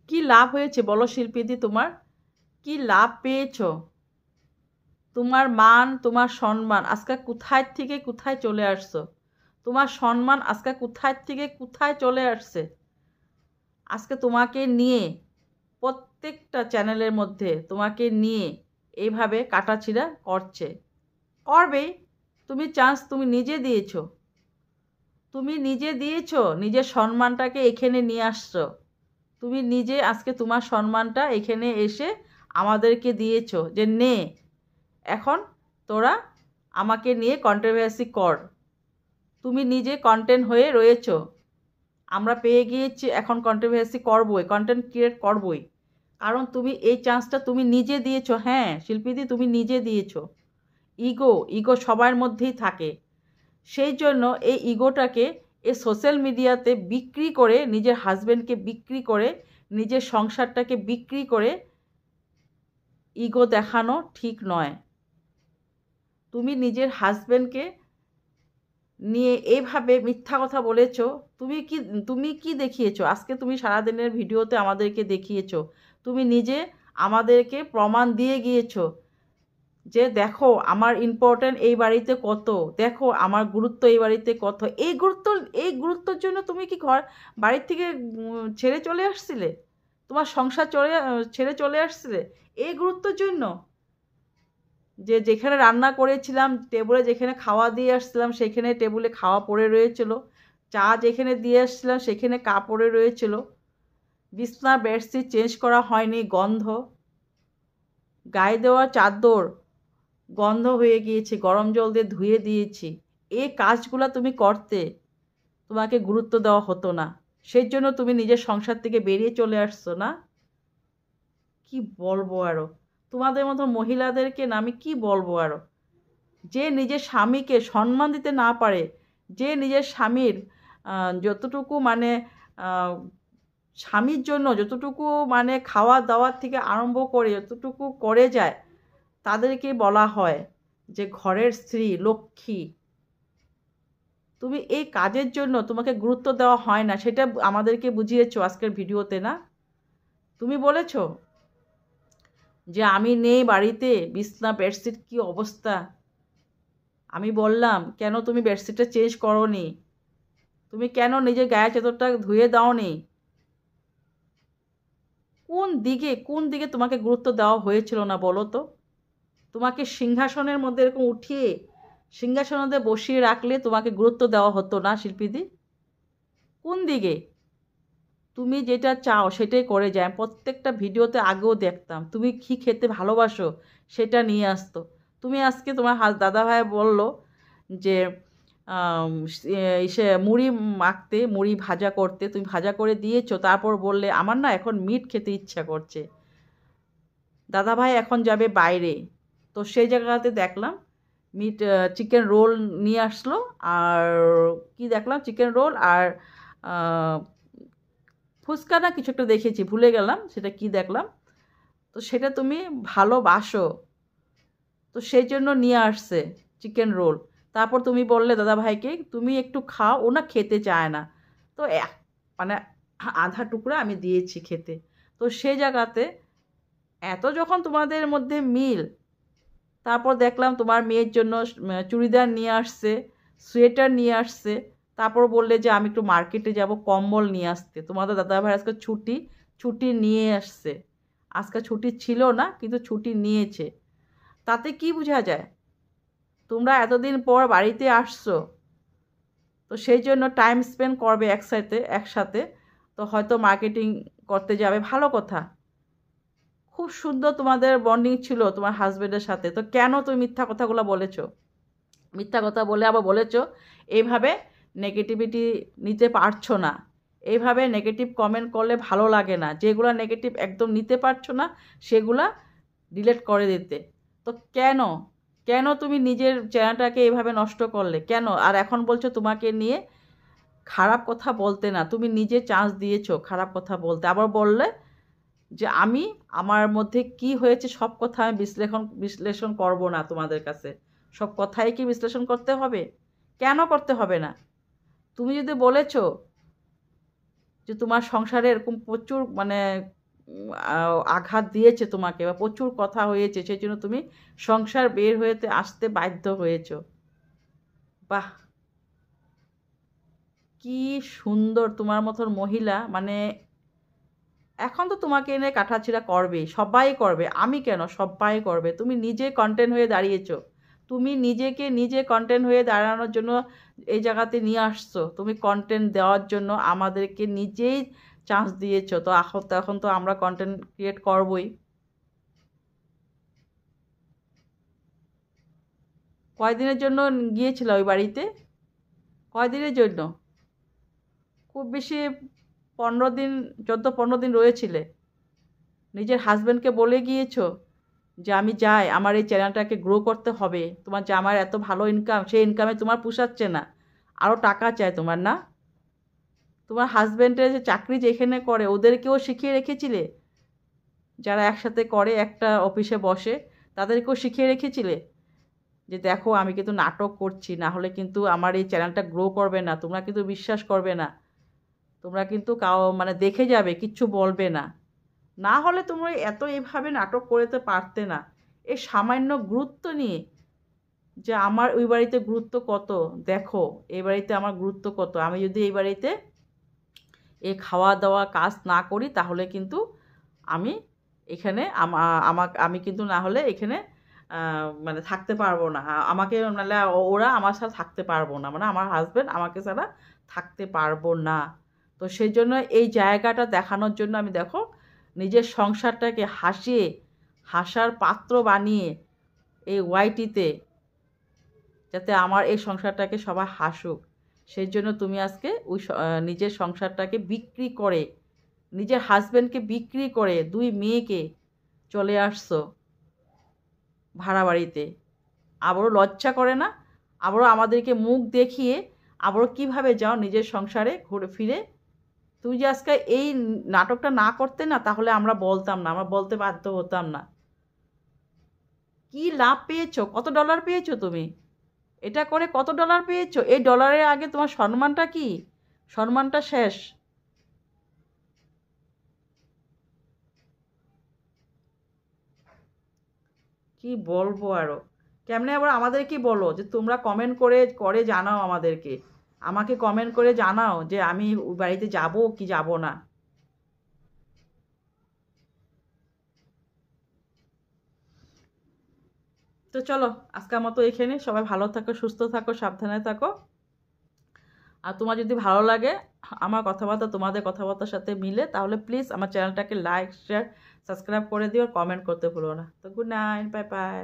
কি লাভ হয়েছে বলো শিল্পীদি? তোমার কি লাভ পেয়েছো? তোমার মান, তোমার সম্মান আজকে কোথায় থেকে কোথায় চলে আসছো? তোমার সম্মান আজকে কোথায় থেকে কোথায় চলে আসছে? আজকে তোমাকে নিয়ে প্রত্যেকটা চ্যানেলের মধ্যে তোমাকে নিয়ে এইভাবে কাটাছিড়া করছে, করবেই। তুমি চান্স তুমি নিজে দিয়েছো, তুমি নিজে দিয়েছো, নিজের সম্মানটাকে এখানে নিয়ে আসছো। তুমি নিজে আজকে তোমার সম্মানটা এখানে এসে আমাদেরকে দিয়েছো যে নে, এখন তোরা আমাকে নিয়ে কন্ট্রোভার্সি কর। তুমি নিজে কন্টেন্ট হয়ে রয়েছো, আমরা পেয়ে গিয়েছি, এখন কন্ট্রোভার্সি করবই, কন্টেন্ট ক্রিয়েট করবই। কারণ তুমি এই চান্সটা তুমি নিজে দিয়েছো। হ্যাঁ শিল্পীদি, তুমি নিজে দিয়েছো। ইগো, ইগো সবার মধ্যেই থাকে। সেই জন্য এই ইগোটাকে এই সোশ্যাল মিডিয়াতে বিক্রি করে, নিজের হাজব্যান্ডকে বিক্রি করে, নিজের সংসারটাকে বিক্রি করে ইগো দেখানো ঠিক নয়। তুমি নিজের হাজব্যান্ডকে নিয়ে এইভাবে মিথ্যা কথা বলেছো। তুমি কি দেখিয়েছো আজকে? তুমি সারাদিনের ভিডিওতে আমাদেরকে দেখিয়েছো, তুমি নিজে আমাদেরকে প্রমাণ দিয়ে গিয়েছো যে দেখো আমার ইম্পর্ট্যান্ট এই বাড়িতে কত, দেখো আমার গুরুত্ব এই বাড়িতে কত। এই গুরুত্বর জন্য তুমি কি বাড়ির থেকে ছেড়ে চলে আসছিলে? তোমার সংসার ছেড়ে চলে আসছিলে এই গুরুত্বর জন্য? যে যেখানে রান্না করেছিলাম, টেবিলে যেখানে খাওয়া দিয়ে আসছিলাম সেখানে টেবিলে খাওয়া পড়ে রয়েছিল, চা যেখানে দিয়ে আসছিলাম সেখানে কাপ পড়ে রয়েছিল, বিছনা বেডশিট চেঞ্জ করা হয়নি, গন্ধ, গায়ে দেওয়া চাদর গন্ধ হয়ে গিয়েছে, গরম জল দিয়ে ধুয়ে দিয়েছি। এই কাজগুলো তুমি করতে, তোমাকে গুরুত্ব দেওয়া হতো না। সেই জন্য তুমি নিজের সংসার থেকে বেরিয়ে চলে আসছো না? কি বলবো আরো, তোমাদের মতো মহিলাদেরকে না আমি কি বলবো আরো। যে নিজের স্বামীকে সম্মান দিতে না পারে, যে নিজের স্বামীর যতটুকু মানে আহ, স্বামীর জন্য যতটুকু মানে খাওয়া দাওয়ার থেকে আরম্ভ করে যতটুকু করে যায়, তাদেরকে বলা হয় যে ঘরের স্ত্রী, লক্ষ্মী। তুমি এই কাজের জন্য তোমাকে গুরুত্ব দেওয়া হয় না, সেটা আমাদেরকে বুঝিয়েছো আজকের ভিডিওতে না? তুমি বলেছো যে আমি নেই বাড়িতে, বিছনা বেডশিট কি অবস্থা। আমি বললাম কেন তুমি বেডশিটটা চেঞ্জ করোনি, তুমি কেন নিজের গায়ে চাদরটা ধুয়ে দাওনি? কোন দিকে তোমাকে গুরুত্ব দেওয়া হয়েছিল না বলো তো? তোমাকে সিংহাসনের মধ্যে এরকম উঠিয়ে সিংহাসনে বসিয়ে রাখলে তোমাকে গুরুত্ব দেওয়া হতো না শিল্পীদি? কোন দিকে? তুমি যেটা চাও সেটাই করে যায়। প্রত্যেকটা ভিডিওতে আগেও দেখতাম তুমি কি খেতে ভালোবাসো সেটা নিয়ে আসতো। তুমি আজকে তোমার দাদা ভাই বলল যে সে মুড়ি মাখতে, মুড়ি ভাজা করতে, তুমি ভাজা করে দিয়েছো, তারপর বললে আমার না এখন মিট খেতে ইচ্ছা করছে। দাদা ভাই এখন যাবে বাইরে, তো সেই জায়গাতে দেখলাম মিট চিকেন রোল নিয়ে আসলো। আর কি দেখলাম, চিকেন রোল আর ফুচকা না কিছু একটা দেখেছি, ভুলে গেলাম সেটা কি দেখলাম। তো সেটা তুমি ভালোবাসো, তো সেই জন্য নিয়ে আসছে চিকেন রোল। তারপর তুমি বললে দাদা ভাইকে তুমি একটু খাও, ও না খেতে চায় না। তো মানে আধা টুকরা আমি দিয়েছি খেতে। তো সেই জায়গাতে এত যখন তোমাদের মধ্যে মিল, তারপর দেখলাম তোমার মেয়ের জন্য চুড়িদার নিয়ে আসছে, সোয়েটার নিয়ে আসছে। তারপর বললে যে আমি একটু মার্কেটে যাব কম্বল নিয়ে আসতে। তোমাদের দাদাভাই আজকে ছুটি, ছুটি নিয়ে আসছে। আজকে ছুটি ছিল না কিন্তু ছুটি নিয়েছে। তাতে কি বোঝা যায়? তোমরা এতদিন পর বাড়িতে আসছো, তো সেই জন্য টাইম স্পেন্ড করবে একসাথে একসাথে। তো হয়তো মার্কেটিং করতে যাবে, ভালো কথা। খুব সুন্দর তোমাদের বন্ডিং ছিল তোমার হাজবেন্ডের সাথে, তো কেন তুমি মিথ্যা কথাগুলো বলেছো? মিথ্যা কথা বলে আবার বলেছো এইভাবে নেগেটিভিটি নিতে পারছো না, এইভাবে নেগেটিভ কমেন্ট করলে ভালো লাগে না, যেগুলো নেগেটিভ একদম নিতে পারছো না সেগুলা ডিলিট করে দিতে। তো কেন, কেন তুমি নিজের চ্যানেলটাকে এইভাবে নষ্ট করলে কেন? আর এখন বলছো তোমাকে নিয়ে খারাপ কথা বলতে না, তুমি নিজে চান্স দিয়েছো খারাপ কথা বলতে। আবার বললে যে আমি আমার মধ্যে কি হয়েছে সব কথা আমি বিশ্লেষণ করব না তোমাদের কাছে। সব কথাই কি বিশ্লেষণ করতে হবে? কেন করতে হবে না? তুমি যদি বলেছো যে তোমার সংসারে এরকম প্রচুর মানে আঘাত দিয়েছে তোমাকে বা প্রচুর কথা হয়েছে, সেই জন্য তুমি সংসার বের হয়েতে আসতে বাধ্য হয়েছ। বাহ, কি সুন্দর তোমার মতন মহিলা। মানে এখন তো তোমাকে এনে কাটাছিড়া করবে, সবাই করবে, আমি কেন, সবাই করবে। তুমি নিজে কন্টেন্ট হয়ে দাঁড়িয়েছো, তুমি নিজেকে নিজে কন্টেন্ট হয়ে দাঁড়ানোর জন্য এই জায়গাতে নিয়ে আসছো, তুমি কন্টেন্ট দেওয়ার জন্য আমাদেরকে নিজেই চান্স দিয়েছো। তো এখন তো আমরা কন্টেন্ট ক্রিয়েট করবই। কয়দিনের জন্য গিয়েছিল ওই বাড়িতে? কয়দিনের জন্য? খুব বেশি 15 দিন, 14-15 দিন রয়েছিলে। নিজের হাজব্যান্ডকে বলে গিয়েছো যে আমি যাই, আমার এই চ্যানেলটাকে গ্রো করতে হবে, তোমার যে আমার এত ভালো ইনকাম, সেই ইনকামে তোমার পোষাচ্ছে না, আরও টাকা চাই তোমার, না? তোমার হাজব্যান্ডের যে চাকরি যেখানে করে ওদেরকেও শিখিয়ে রেখেছিলে, যারা একসাথে করে একটা অফিসে বসে তাদেরকেও শিখিয়ে রেখেছিলে যে দেখো আমি কিন্তু নাটক করছি, না হলে কিন্তু আমার এই চ্যানেলটা গ্রো করবে না, তোমরা কিন্তু বিশ্বাস করবে না, তোমরা কিন্তু মানে দেখে যাবে, কিচ্ছু বলবে না। না হলে তোমরা এত এইভাবে নাটক করতে পারতে না। এই সামান্য গুরুত্ব নিয়ে যে আমার ওই বাড়িতে গুরুত্ব কত, দেখো এই বাড়িতে আমার গুরুত্ব কত। আমি যদি এই বাড়িতে এই খাওয়া দাওয়া কাজ না করি তাহলে কিন্তু আমি এখানে আমি কিন্তু না হলে এখানে মানে থাকতে পারবো না। আমাকে নাহলে ওরা আমার সাথে থাকতে পারবো না, মানে আমার হাজব্যান্ড আমাকে ছাড়া থাকতে পারবো না। তো সেই জন্য এই জায়গাটা দেখানোর জন্য আমি দেখো নিজের সংসারটাকে হাসার পাত্র বানিয়ে এই ওয়াইটিতে, যাতে আমার এই সংসারটাকে সবাই হাসুক, সেই জন্য তুমি আজকে ওই নিজের সংসারটাকে বিক্রি করে, নিজের হাজব্যান্ডকে বিক্রি করে 2 মেয়েকে চলে আসছো ভাড়া বাড়িতে। আবারও লজ্জা করে না? আবারও আমাদেরকে মুখ দেখিয়ে আবারও কিভাবে যাও নিজের সংসারে ঘুরে ফিরে। তুই যে আজকে এই নাটকটা না করতে না, তাহলে আমরা বলতাম না, আমরা বলতে বাধ্য হতাম না। কি লাভ পেয়েছো? কত ডলার পেয়েছো তুমি? এটা করে কত ডলার পেয়েছো? এই ডলারের আগে তোমার সম্মানটা কি? সম্মানটা শেষ। কি বলবো আরো? কেমনে আবার আমাদেরকে বলো যে তোমরা কমেন্ট করে জানাও আমাদেরকে, আমাকে কমেন্ট করে জানাও যে আমি ওই বাড়িতে যাব কি যাব না। তো চলো, আজকের মতো এখানে। সবাই ভালো থাকো, সুস্থ থাকো, সাবধানে থাকো। আর তোমার যদি ভালো লাগে আমার কথাবার্তা তোমাদের কথাবার্তার সাথে মিলে, তাহলে প্লিজ আমার চ্যানেলটাকে লাইক, শেয়ার, সাবস্ক্রাইব করে দিও, আর কমেন্ট করতে ভুলো না। তো গুড নাইট, বাই বাই।